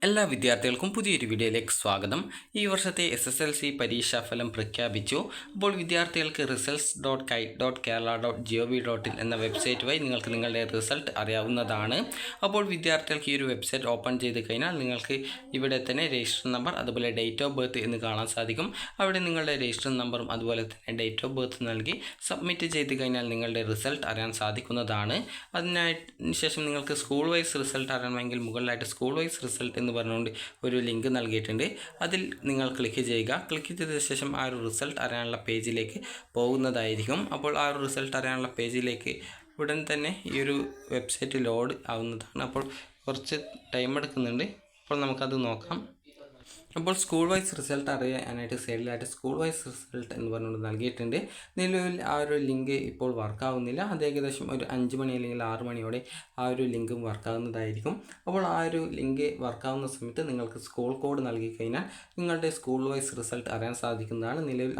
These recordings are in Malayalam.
എല്ലാ വിദ്യാർത്ഥികൾക്കും പുതിയൊരു വീഡിയോയിലേക്ക് സ്വാഗതം. ഈ വർഷത്തെ SSLC പരീക്ഷാഫലം പ്രഖ്യാപിച്ചു. അപ്പോൾ വിദ്യാർത്ഥികൾക്ക് results.kite.kerala.gov.in എന്ന വെബ്സൈറ്റ് വഴി നിങ്ങൾക്ക് നിങ്ങളുടെ റിസൾട്ട് അറിയാവുന്നതാണ്. അപ്പോൾ വിദ്യാർത്ഥികൾക്ക് ഈ ഒരു വെബ്സൈറ്റ് ഓപ്പൺ ചെയ്ത് കഴിഞ്ഞാൽ നിങ്ങൾക്ക് ഇവിടെ തന്നെ രജിസ്റ്റർ നമ്പർ അതുപോലെ ഡേറ്റ് ഓഫ് ബർത്ത് എന്ന് കാണാൻ സാധിക്കും. അവിടെ നിങ്ങളുടെ രജിസ്റ്റർ നമ്പറും അതുപോലെ തന്നെ ഡേറ്റ് ഓഫ് ബർത്ത് നൽകി സബ്മിറ്റ് ചെയ്ത് കഴിഞ്ഞാൽ നിങ്ങളുടെ റിസൾട്ട് അറിയാൻ സാധിക്കുന്നതാണ്. അതിനായിട്ട് ശേഷം നിങ്ങൾക്ക് സ്കൂൾ വൈസ് റിസൾട്ട് അറിയണമെങ്കിൽ മുകളിലായിട്ട് സ്കൂൾ വൈസ് റിസൾട്ട് എന്ന് പറഞ്ഞുകൊണ്ട് ഒരു ലിങ്ക് നൽകിയിട്ടുണ്ട്. അതിൽ നിങ്ങൾ ക്ലിക്ക് ചെയ്യുക. ക്ലിക്ക് ചെയ്ത ശേഷം ആ ഒരു റിസൾട്ട് അറിയാനുള്ള പേജിലേക്ക് പോകുന്നതായിരിക്കും. അപ്പോൾ ആ ഒരു റിസൾട്ട് അറിയാനുള്ള പേജിലേക്ക് ഉടൻ തന്നെ ഈ ഒരു വെബ്സൈറ്റ് ലോഡ് ആവുന്നതാണ്. അപ്പോൾ കുറച്ച് ടൈം എടുക്കുന്നുണ്ട്. അപ്പോൾ നമുക്കത് നോക്കാം. അപ്പോൾ സ്കൂൾ വൈസ് റിസൾട്ട് അറിയാനായിട്ട് സൈഡിലായിട്ട് സ്കൂൾ വൈസ് റിസൾട്ട് എന്ന് പറഞ്ഞുകൊണ്ട് നൽകിയിട്ടുണ്ട്. നിലവിൽ ആ ഒരു ലിങ്ക് ഇപ്പോൾ വർക്കാവുന്നില്ല. അത് ഏകദേശം ഒരു 5 മണി അല്ലെങ്കിൽ 6 മണിയോടെ ആ ഒരു ലിങ്കും വർക്കാവുന്നതായിരിക്കും. അപ്പോൾ ആ ഒരു ലിങ്ക് വർക്കാവുന്ന സമയത്ത് നിങ്ങൾക്ക് സ്കൂൾ കോഡ് നൽകി കഴിഞ്ഞാൽ നിങ്ങളുടെ സ്കൂൾ വൈസ് റിസൾട്ട് അറിയാൻ സാധിക്കുന്നതാണ്. നിലവിൽ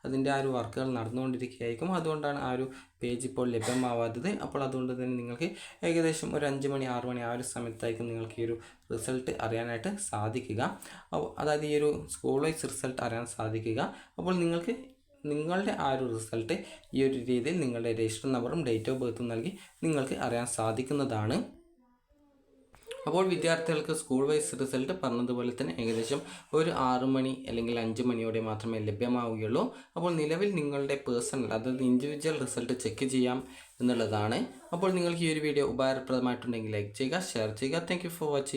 അതിൻ്റെ വർക്കുകൾ നടന്നുകൊണ്ടിരിക്കുകയായിരിക്കും. അതുകൊണ്ടാണ് ആ ഒരു പേജ് ഇപ്പോൾ ലഭ്യമാവാത്തത്. അപ്പോൾ അതുകൊണ്ട് തന്നെ നിങ്ങൾക്ക് ഏകദേശം ഒരു 5 മണി 6 മണി ആ ഒരു സമയത്തായിരിക്കും നിങ്ങൾക്ക് ഈ ഒരു റിസൾട്ട് അറിയാനായിട്ട് സാധിക്കുക. അതായത് ഈ ഒരു സ്കൂൾ വൈസ് റിസൾട്ട് അറിയാൻ സാധിക്കുക. അപ്പോൾ നിങ്ങൾക്ക് നിങ്ങളുടെ ആ ഒരു റിസൾട്ട് ഈ ഒരു രീതിയിൽ നിങ്ങളുടെ രജിസ്റ്റർ നമ്പറും ഡേറ്റ് ഓഫ് ബർത്തും നൽകി നിങ്ങൾക്ക് അറിയാൻ സാധിക്കുന്നതാണ്. അപ്പോൾ വിദ്യാർത്ഥികൾക്ക് സ്കൂൾ വൈസ് റിസൾട്ട് പറഞ്ഞതുപോലെ തന്നെ ഏകദേശം ഒരു 6 മണി അല്ലെങ്കിൽ 5 മണിയോടെ മാത്രമേ ലഭ്യമാവുകയുള്ളൂ. അപ്പോൾ നിലവിൽ നിങ്ങളുടെ പേഴ്സണൽ അതായത് ഇൻഡിവിജ്വൽ റിസൾട്ട് ചെക്ക് ചെയ്യാം എന്നുള്ളതാണ്. അപ്പോൾ നിങ്ങൾക്ക് ഈ ഒരു വീഡിയോ ഉപകാരപ്രദമായിട്ടുണ്ടെങ്കിൽ ലൈക്ക് ചെയ്യുക, ഷെയർ ചെയ്യുക. Thank you for watching.